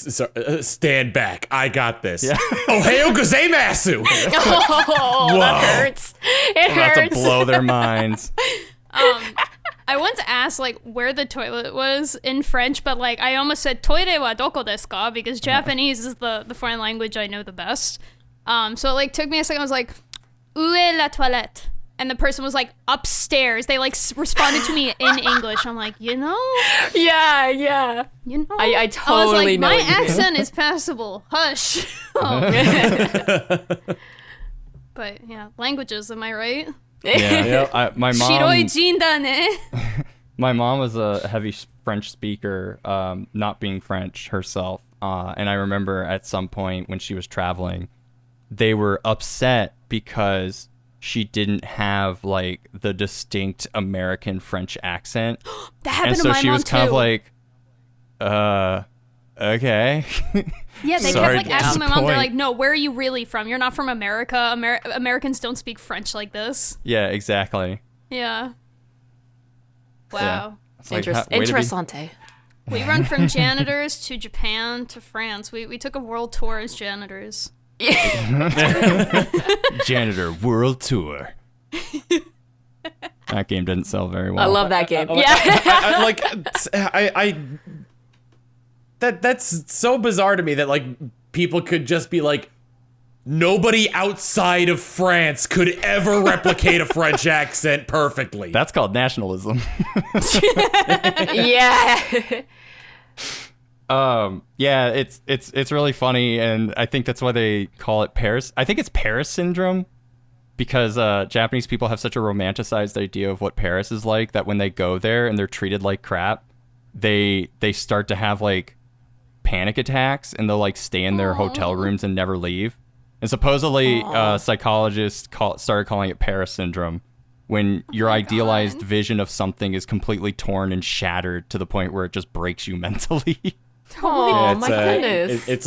Stand back. I got this. Yeah. Ohayou gozaimasu. Oh, that hurts. It hurts. About to blow their minds. I once asked like where the toilet was in French, but like I almost said "Toire wa doko desu ka?" because Japanese is the foreign language I know the best. So it like took me a second. I was like, "Où est la toilette?" And the person was like, "Upstairs." They like responded to me in English. I'm like, Yeah. I totally I was like, know. my accent is passable. Hush. But yeah, languages. Am I right? Yeah. My mom. Shiroi jin da ne. My mom was a heavy French speaker, not being French herself. And I remember at some point when she was traveling, they were upset because she didn't have like the distinct American French accent. That happened to my mom too. And so she was kind of like, okay. Yeah, they kept like asking my mom, they're like, "No, where are you really from? You're not from America. Americans don't speak French like this." Yeah, exactly. Yeah. Wow. It's like, way to be- Interessante. We run from janitors to Japan to France. We took a world tour as janitors. Janitor World Tour. That game didn't sell very well. I love that game. That's so bizarre to me that like people could just be like, nobody outside of France could ever replicate a French accent perfectly. That's called nationalism. Yeah. Yeah, it's really funny, and I think that's why they call it Paris. I think it's Paris syndrome, because Japanese people have such a romanticized idea of what Paris is like that when they go there and they're treated like crap, they start to have like panic attacks, and they'll like stay in their hotel rooms and never leave. And supposedly, psychologists started calling it Paris syndrome, when your idealized vision of something is completely torn and shattered to the point where it just breaks you mentally. Oh my goodness. It's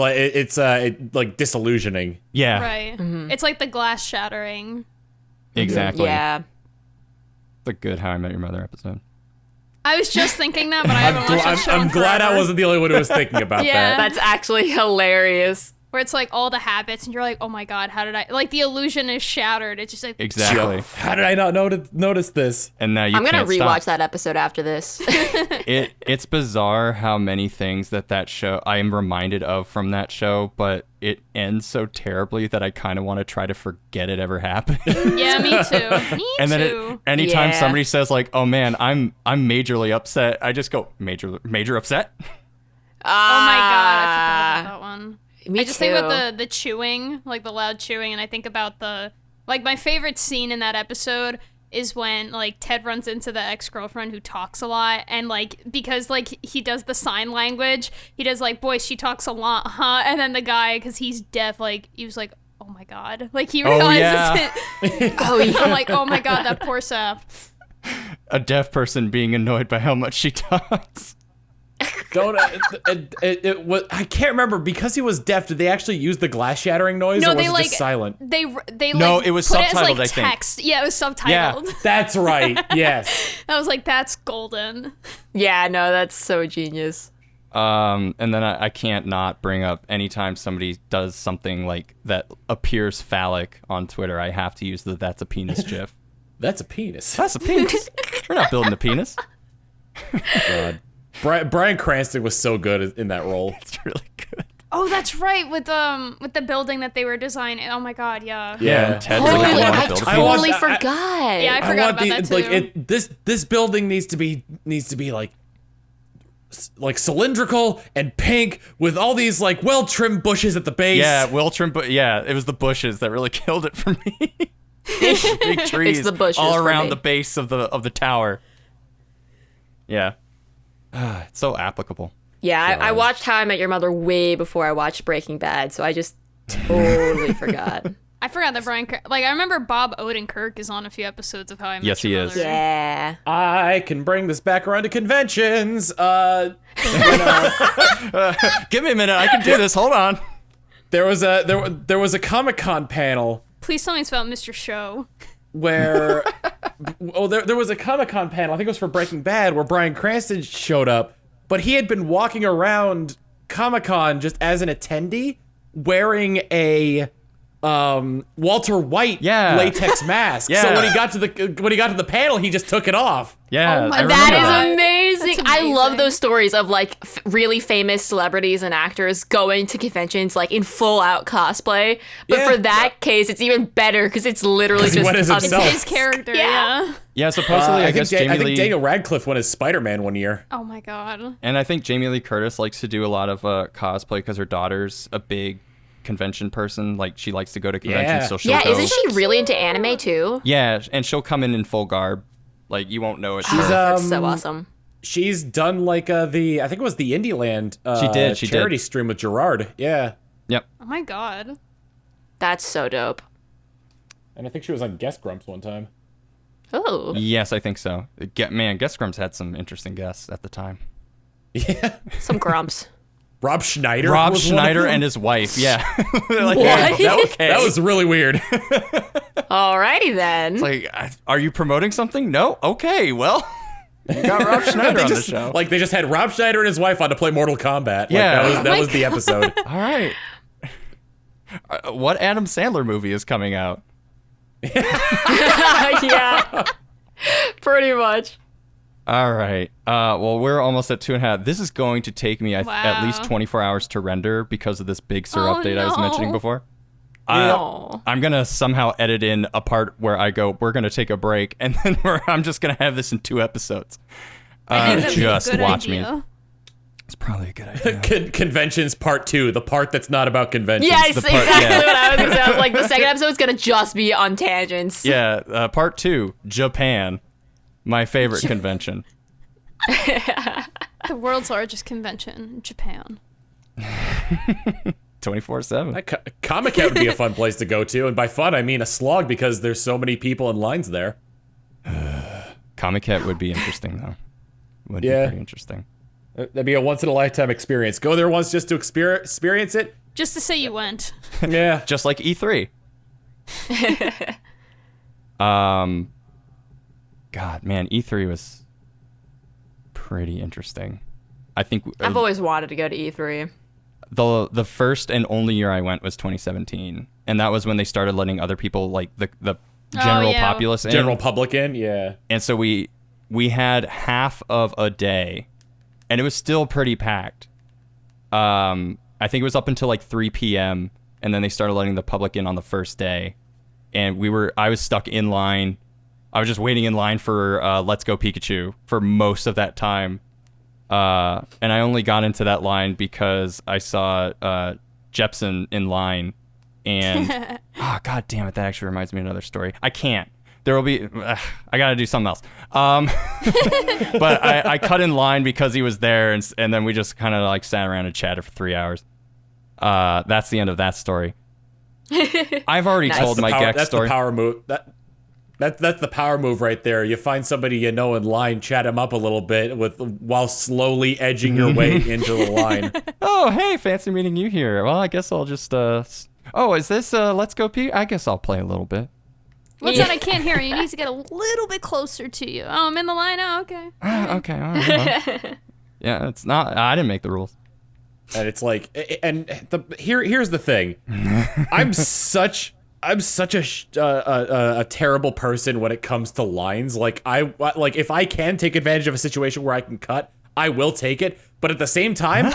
like disillusioning. Yeah, Right. It's like the glass shattering. exactly. Yeah. It's a good How I Met Your Mother episode. I was just thinking that, but I haven't watched that show I'm in glad I forever. wasn't the only one who was thinking about Yeah. that. That's actually hilarious. Where it's like all the habits, and you're like, oh my god, how did I... Like, the illusion is shattered. It's just like... Exactly. How did I not notice this? And now you I'm gonna can't rewatch stop. that episode after this. It's bizarre how many things that show I am reminded of from that show, but it ends so terribly that I kind of want to try to forget it ever happened. Yeah, me too. Me And then too. anytime Yeah. somebody says like, "Oh man, I'm majorly upset," I just go, "Major upset." Oh my god, I forgot about that one. Me I just too. think about the chewing, like the loud chewing, and I think about like my favorite scene in that episode is when like Ted runs into the ex-girlfriend who talks a lot, and like because like he does the sign language, he does like, boy, she talks a lot, huh? And then the guy, because he's deaf, like he was like, oh my god, like he realizes yeah. it. Oh yeah. I'm like, oh my god, that poor sap. A deaf person being annoyed by how much she talks. Don't I can't remember, because he was deaf. Did they actually use the glass shattering noise, No, or was they it like just silent? They No, like it was put it as, subtitled, like, I think. text. Yeah, it was subtitled. Yeah. That's right. Yes. I was like, that's golden. Yeah, no, that's so genius. And then I can't not bring up anytime somebody does something like that appears phallic on Twitter, I have to use the "that's a penis" gif. That's a penis. That's a penis. We're not building a penis. God. Bryan Cranston was so good in that role. It's really good. Oh, that's right, with the building that they were designing. Oh my god, yeah. Yeah. and Ted Holy, really wanted I to build a totally penis. forgot. Yeah, I forgot about that too. like this building needs to be like cylindrical and pink with all these like well-trimmed bushes at the base. Yeah, Wiltrim, but yeah, it was the bushes that really killed it for me. Big trees It's the bushes all for around me. the base of the tower. Yeah. It's so applicable. Yeah, I watched How I Met Your Mother way before I watched Breaking Bad, so I just totally forgot. I forgot that I remember Bob Odenkirk is on a few episodes of How I Met Yes, Your he Mother. is. Yeah. I can bring this back around to conventions. Give me a minute. I can do this. Hold on. There was a Comic-Con panel Please tell me it's about Mr. Show. where there was a Comic-Con panel, I think it was for Breaking Bad, where Bryan Cranston showed up, but he had been walking around Comic-Con just as an attendee wearing a Walter White Yeah. latex mask. Yeah. So when he got to the panel, he just took it off. Yeah, Oh my I remember That that. is amazing. That's I love amazing. those stories of like really famous celebrities and actors going to conventions like in full out cosplay. But Yeah. for that case, it's even better because it's literally 'Cause he just went as us- himself. It's his character, Yeah. yeah. Yeah, supposedly, I guess Jamie I think Lee, Daniel Radcliffe went as Spider-Man one year. Oh my god. and I think Jamie Lee Curtis likes to do a lot of cosplay because her daughter's a big convention person. Like, she likes to go to conventions, Yeah. so she'll Yeah, go. isn't she really into anime too? Yeah, and she'll come in full garb. Like, you won't know it's She's, her. That's so awesome. She's done like I think it was the Indieland She charity did. stream with Gerard. Yeah. Yep. Oh my god. That's so dope. And I think she was on Guest Grumps one time. Oh. Yes, I think so. Guest Grumps had some interesting guests at the time. Yeah. Some grumps. Rob Schneider. Rob was one of Schneider them? and his wife. Yeah. Like, What? okay. That was really weird. Alrighty then. It's like, are you promoting something? No. Okay. Well, you got Rob Schneider on the show. Like they just had Rob Schneider and his wife on to play Mortal Kombat. Like, Yeah. that was the episode. All right. What Adam Sandler movie is coming out? Yeah. Pretty much. All right. Well, we're almost at 2.5. This is going to take me at least 24 hours to render because of this Big Sur update I was mentioning before. No. I'm going to somehow edit in a part where I go, we're going to take a break, and then I'm just going to have this in 2 episods. Just watch me. It's probably a good idea. Conventions Part 2, the part that's not about conventions. Yes, The part- exactly yeah. what I was going to say. I was like, the second episode's going to just be on tangents. Yeah, part 2, Japan. My favorite convention. The world's largest convention, Japan. 24/7. Comic-Con would be a fun place to go to, and by fun I mean a slog because there's so many people in lines there. Comic-Con would be interesting, though. Would be Yeah. pretty interesting. That'd be a once-in-a-lifetime experience. Go there once just to experience it. Just to say you went. Yeah. Just like E3. God, man, E3 was pretty interesting. I think I've always wanted to go to E3. the first and only year I went was 2017, and that was when they started letting other people, like the general yeah. populace in. General publican, yeah. And so we had half of a day, and it was still pretty packed. I think it was up until like 3 p.m. and then they started letting the public in on the first day, and I was stuck in line. I was just waiting in line for Let's Go Pikachu for most of that time. And I only got into that line because I saw Jepsen in line. And, God damn it, that actually reminds me of another story. I can't. There will be, I got to do something else. But I cut in line because he was there, and then we just kind of like sat around and chatted for 3 hours. That's the end of that story. I've already told my Gex story. That's the power move. That's the power move right there. You find somebody you know in line, chat him up a little bit while slowly edging your way into the line. Oh, hey, fancy meeting you here. Well, I guess I'll just, oh, is this, Let's Go Pete? I guess I'll play a little bit. What's that? I can't hear you. You need to get a little bit closer to you. Oh, I'm in the line. Oh, okay. Okay, all right. Well. Yeah, it's not, I didn't make the rules. And it's like, here's the thing. I'm such a terrible person when it comes to lines. Like if I can take advantage of a situation where I can cut, I will take it. But at the same time,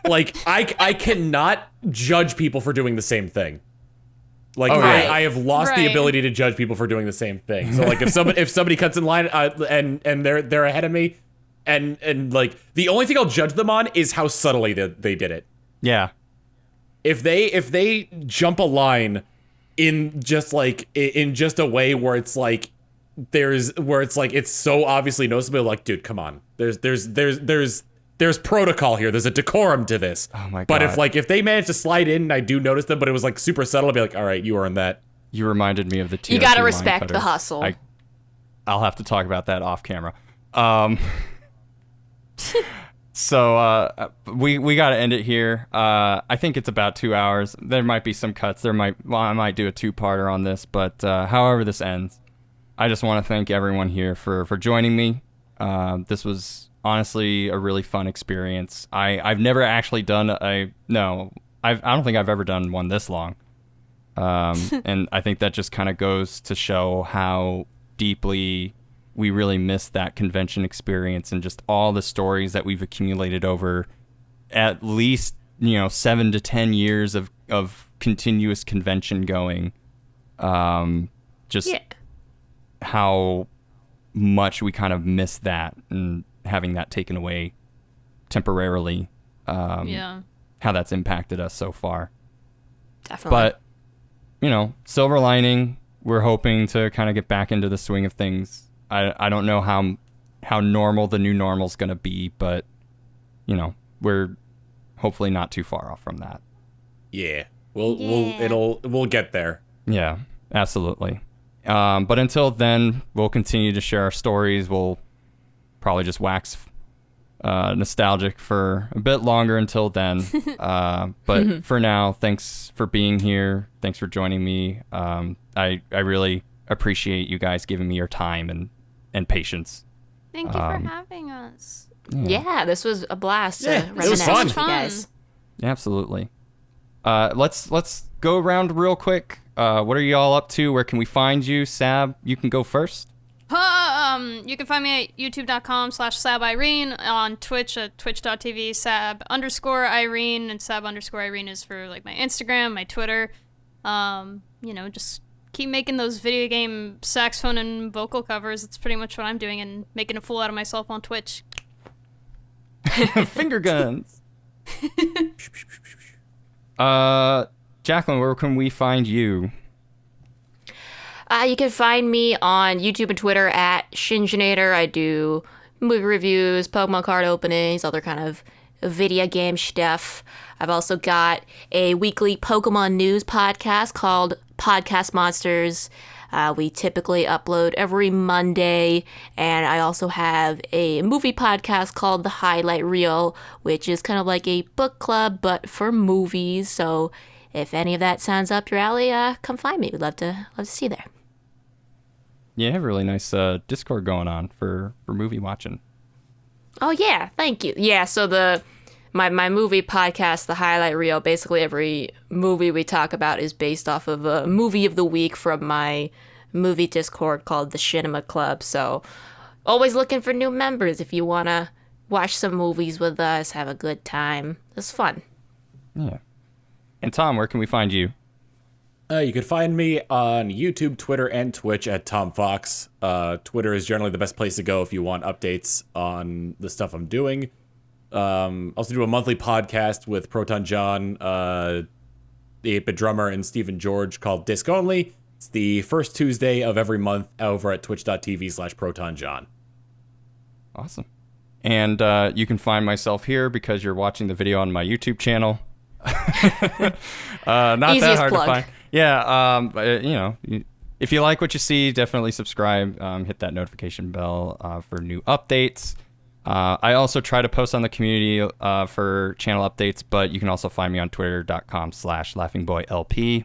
like I cannot judge people for doing the same thing. Like I have lost the ability to judge people for doing the same thing. So like if somebody cuts in line and they're ahead of me, and like the only thing I'll judge them on is how subtly they did it. Yeah. If they jump a line in just a way where it's like it's so obviously noticeable, like, dude, come on. There's protocol here. There's a decorum to this. Oh my God. But if they manage to slide in and I do notice them, but it was like super subtle, I'll be like, all right, you earned that. You reminded me of the TRC You gotta line respect cutter. the hustle. I'll have to talk about that off camera. So we got to end it here. I think it's about 2 hours. There might be some cuts. I might do a 2-parter on this, but however this ends, I just want to thank everyone here for joining me. This was honestly a really fun experience. I've never actually done I don't think I've ever done one this long. And I think that just kind of goes to show how deeply we really missed that convention experience and just all the stories that we've accumulated over at least, 7 to 10 years of continuous convention going. How much we kind of missed that and having that taken away temporarily. How that's impacted us so far. Definitely. But, silver lining, we're hoping to kind of get back into the swing of things. I don't know how normal the new normal's going to be, but, we're hopefully not too far off from that. Yeah. We'll get there. Yeah, absolutely. But until then, we'll continue to share our stories. We'll probably just wax nostalgic for a bit longer until then. But for now, thanks for being here. Thanks for joining me. I really appreciate you guys giving me your time and patience. Thank you for having us. Yeah, this was a blast. Yeah, to it was reminisce fun. with you guys. Absolutely. Let's go around real quick. What are you all up to? Where can we find you? Sab, you can go first. You can find me at youtube.com/SabIrene, on Twitch at twitch.tv /Sab_Irene, and Sab_Irene is for like my Instagram, my Twitter. Just keep making those video game saxophone and vocal covers. That's pretty much what I'm doing, and making a fool out of myself on Twitch. Finger guns. Jacqueline, where can we find you? You can find me on YouTube and Twitter at Shinjinator. I do movie reviews, Pokemon card openings, other kind of video game stuff. I've also got a weekly Pokemon news podcast called Podcast Monsters. We typically upload every Monday, and I also have a movie podcast called The Highlight Reel, which is kind of like a book club, but for movies. So if any of that sounds up your alley, come find me. We'd love to see you there. Yeah, you have a really nice Discord going on for movie watching. Oh yeah, thank you. Yeah, so my movie podcast, The Highlight Reel, basically every movie we talk about is based off of a movie of the week from my movie Discord called the Cinema Club. So always looking for new members if you want to watch some movies with us, have a good time. It's fun. Yeah. And Tom, where can we find you? You can find me on YouTube, Twitter, and Twitch at Tom Fox. Twitter is generally the best place to go if you want updates on the stuff I'm doing. Also do a monthly podcast with Proton John, the 8-Bit Drummer, and Stephen George called Disc Only. It's the first Tuesday of every month over at twitch.tv/ProtonJohn. Awesome. And you can find myself here because you're watching the video on my YouTube channel. Not Easiest that hard plug. to find. Yeah, if you like what you see, definitely subscribe. Hit that notification bell for new updates. I also try to post on the community for channel updates, but you can also find me on twitter.com/LaughingboyLP.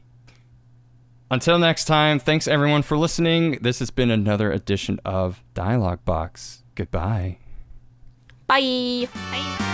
Until next time, thanks everyone for listening. This has been another edition of DialogBOX. Goodbye. Bye. Bye.